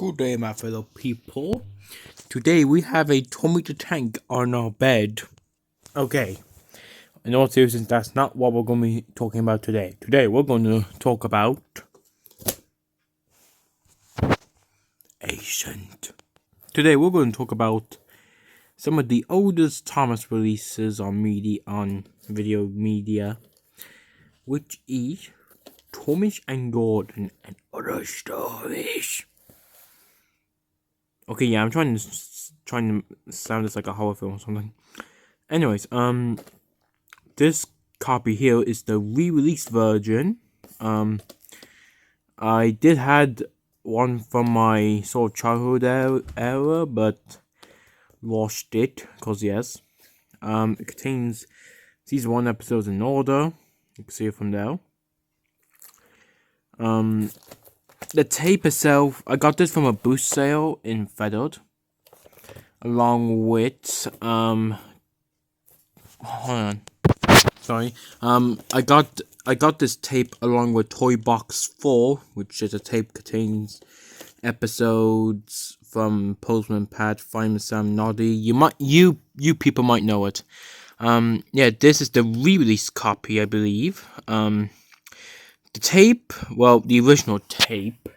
Good day, my fellow people. Today we have a 2-meter tank on our bed. Okay, in all seriousness, that's not what we're going to be talking about today. Today we're going to talk about Ancient. Today we're going to talk about some of the oldest Thomas releases on video media, which is Thomas and Gordon and Other Stories. Okay, yeah, I'm trying to sound this like a horror film or something. Anyways, this copy here is the re-released version. I did had one from my sort of childhood era, but lost it because yes. It contains season 1 episodes in order. You can see it from there. The tape itself, I got this from a booth sale in Feathered, along with hold on, sorry, I got this tape along with Toy Box 4, which is a tape contains episodes from Postman Pat, Fireman Sam, Noddy. You people might know it. Yeah, this is the re-release copy, I believe. The tape, well, the original tape,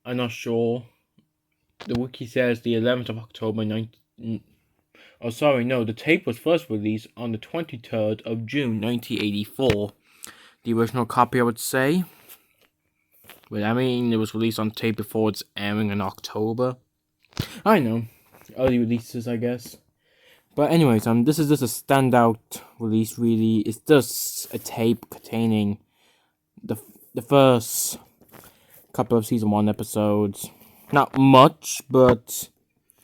I'm not sure. The wiki says the 11th of October, the tape was first released on the 23rd of June, 1984. The original copy, I would say. But I mean, it was released on tape before it's airing in October. I know. Early releases, I guess. But anyways, this is just a standout release, really. It's just a tape containing the first couple of season 1 episodes. Not much, but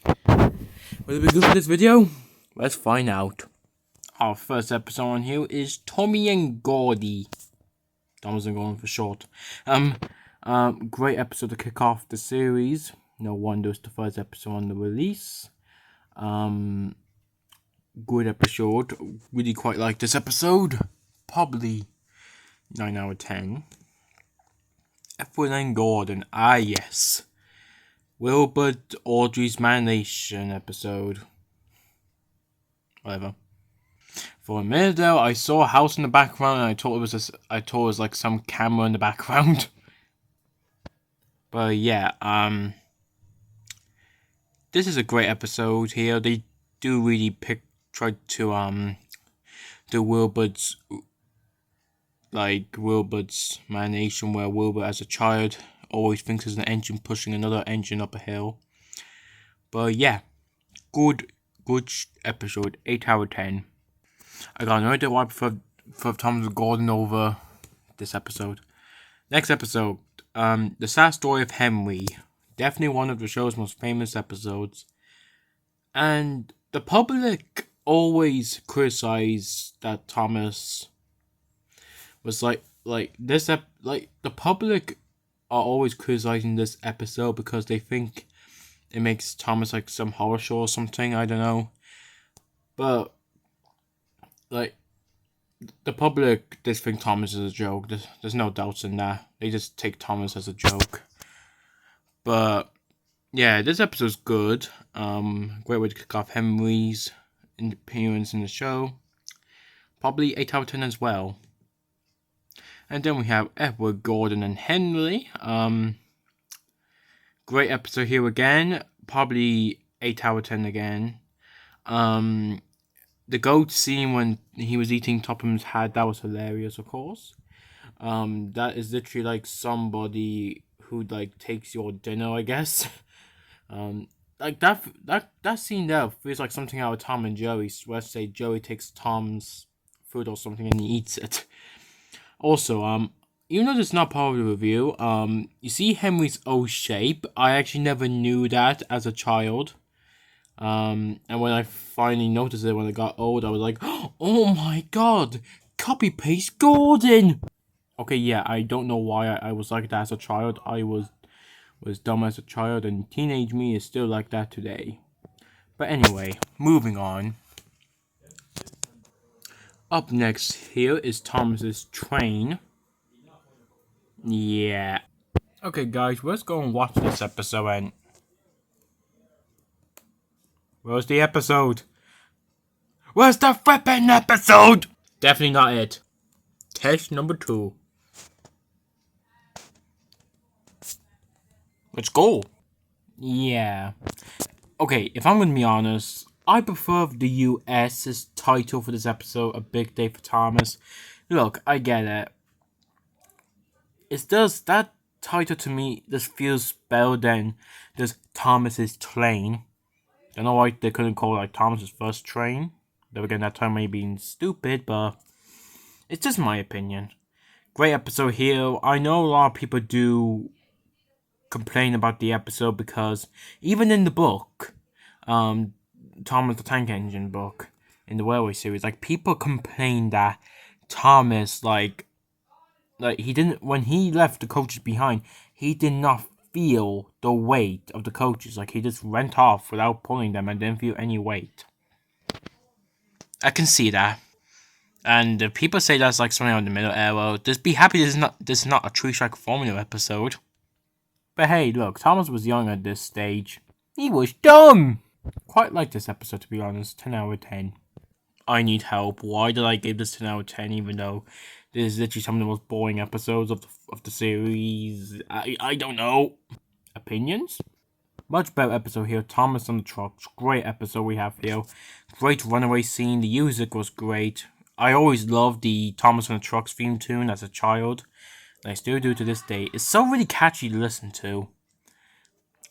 will it be good for this video? Let's find out. Our first episode on here is Tommy and Gordy. Thomas and Gordon for short. Great episode to kick off the series. No wonder it's the first episode on the release. Good episode. Really quite like this episode. Probably 9 out of 10. Edward and Gordon. Ah, yes. Wilbert Audrey's Manation episode. Whatever. For a minute though, I saw a house in the background and I thought it was like some camera in the background. But yeah, this is a great episode here. They do really try to do Wilbert's manation, where Wilbur as a child always thinks there's an engine pushing another engine up a hill. But yeah, good episode, 8 out of 10. I got no idea why I prefer Thomas and Gordon over this episode. Next episode, The Sad Story of Henry. Definitely one of the show's most famous episodes. And the public always criticize that Thomas was the public are always criticizing this episode because they think it makes Thomas like some horror show or something. I don't know, but like the public just think Thomas is a joke. There's no doubts in that. They just take Thomas as a joke. But yeah, this episode's good. Great way to kick off Henry's appearance in the show. Probably 8 out of 10 as well. And then we have Edward, Gordon, and Henry. Great episode here again. Probably 8 out of 10 again. The goat scene when he was eating Topham's hat, that was hilarious, of course. That is literally like somebody who like takes your dinner, I guess. Like that scene there feels like something out of Tom and Jerry. Let's say Joey takes Tom's food or something and he eats it. Also, even though this is not part of the review, you see Henry's O shape. I actually never knew that as a child. And when I finally noticed it when I got old, I was like, oh my god, copy paste Gordon. Okay, yeah, I don't know why I was like that as a child. I was dumb as a child, and teenage me is still like that today. But anyway, moving on. Up next here is Thomas's train. Yeah. Okay, guys, let's go and watch this episode and Where's the episode? Where's the flippin' episode? Definitely not it. Test number 2. Let's go. Yeah. Okay, if I'm gonna be honest, I prefer the US's title for this episode, A Big Day for Thomas. Look, I get it. It's just that title to me just feels better than just Thomas's train. I don't know why they couldn't call it like Thomas's first train. Though again, that term may be stupid, but it's just my opinion. Great episode here. I know a lot of people do complain about the episode because even in the book, Thomas the Tank Engine book in the Railway series, like people complain that Thomas like he didn't, when he left the coaches behind, he did not feel the weight of the coaches. Like he just went off without pulling them and didn't feel any weight. I can see that. And if people say that's like something on the middle era, just be happy this is not a True Strike Formula episode. But hey, look, Thomas was young at this stage. He was dumb! Quite like this episode, to be honest. 10 out of 10. I need help. Why did I give this 10 out of 10 even though this is literally some of the most boring episodes of the series? I don't know. Opinions? Much better episode here. Thomas on the trucks. Great episode we have here. Great runaway scene. The music was great. I always loved the Thomas on the Trucks theme tune as a child. And I still do to this day. It's so really catchy to listen to.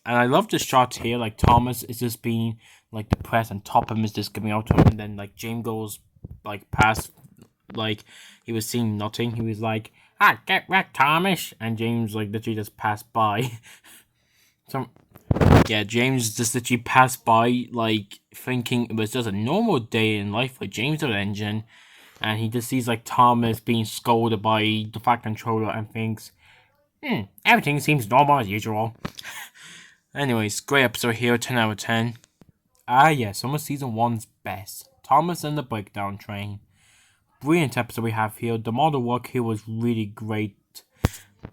And I love the shots here. Like Thomas is just being like depressed and Topham is just giving out to him. And then like James goes like past, like he was seeing nothing. He was like, get wrecked, Thomas. And James like literally just passed by. James just literally passed by like thinking it was just a normal day in life for James the Engine. And he just sees like Thomas being scolded by the Fat Controller and thinks, everything seems normal as usual. Anyways, great episode here, 10 out of 10. Some of season 1's best. Thomas and the Breakdown Train. Brilliant episode we have here. The model work here was really great.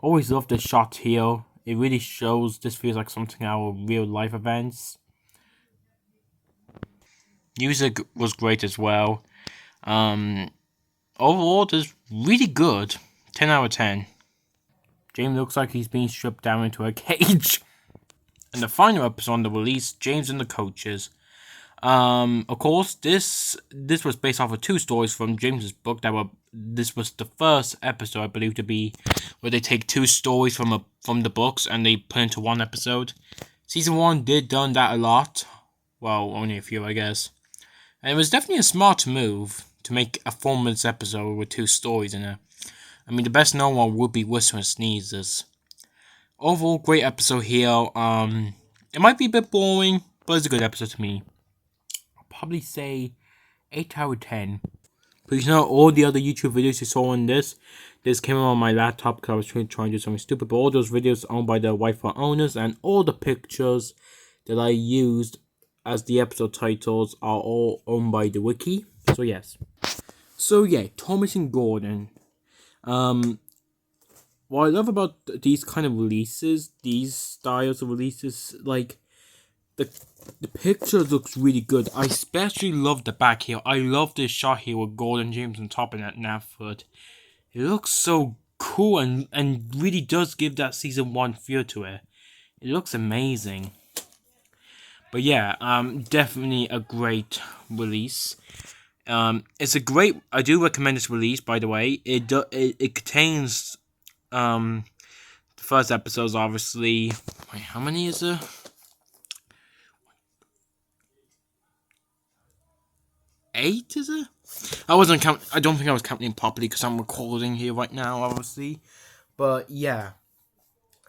Always love the shot here. It really shows this feels like something out of real life events. Music was great as well. Overall, it's really good. 10 out of 10. James looks like he's being stripped down into a cage. And the final episode on the release, James and the Coaches. Of course, this was based off of 2 stories from James's book this was the first episode, I believe, to be where they take 2 stories from the books and they put into 1 episode. Season 1 did done that a lot. Well, only a few, I guess. And it was definitely a smart move to make a 4-minute episode with 2 stories in it. I mean, the best known one would be Whisper and Sneezes. Overall, great episode here. It might be a bit boring, but it's a good episode to me. I'll probably say 8 out of 10. But you know, all the other YouTube videos you saw in this came on my laptop because I was trying to do something stupid. But all those videos owned by the Wi-Fi owners and all the pictures that I used as the episode titles are all owned by the wiki. So yes. So yeah, Thomas and Gordon. What I love about these kind of releases, these styles of releases, like the picture looks really good. I especially love the back here. I love this shot here with Gordon, James on top and that Navfoot. It looks so cool and really does give that season 1 feel to it. It looks amazing. But yeah, definitely a great release. It's a great. I do recommend this release. By the way, it contains the first episode's obviously. Wait, how many is there? 8, is it? I wasn't count. I don't think I was counting properly because I'm recording here right now, obviously. But yeah,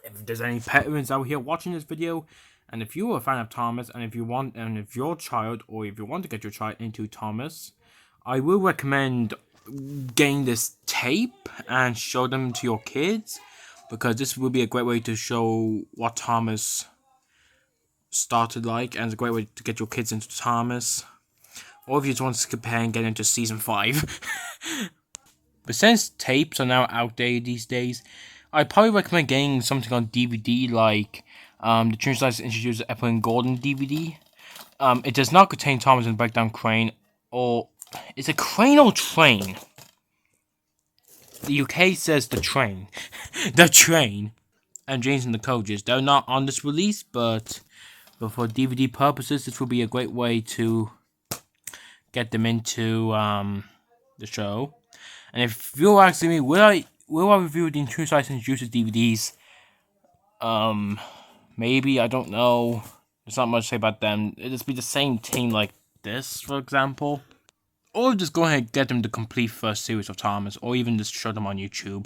if there's any parents out here watching this video, and if you're a fan of Thomas, and if your child, or if you want to get your child into Thomas, I will recommend getting this tape and show them to your kids, because this will be a great way to show what Thomas started like, and it's a great way to get your kids into Thomas. Or if you just want to compare and get into season 5. But since tapes are now outdated these days, I'd probably recommend getting something on DVD like the True Slice Introduced Epple and Gordon DVD. It does not contain Thomas and Breakdown Crane, or is it crane or train? The UK says the train. The train. And James and the Coaches. They're not on this release, but for DVD purposes, this will be a great way to get them into the show. And if you're asking me, will I review the True Size and Juices DVDs? Maybe, I don't know. There's not much to say about them. It'll just be the same team like this, for example. Or just go ahead and get them the complete first series of Thomas, or even just show them on YouTube.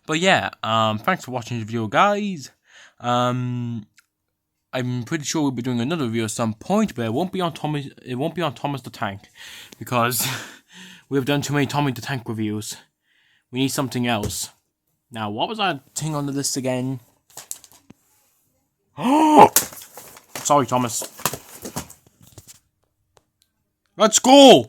But yeah, thanks for watching the video, guys. I'm pretty sure we'll be doing another review at some point, but it won't be on Thomas. It won't be on Thomas the Tank, because we have done too many Tommy the Tank reviews. We need something else. Now, what was that thing on the list again? Sorry, Thomas. Let's go!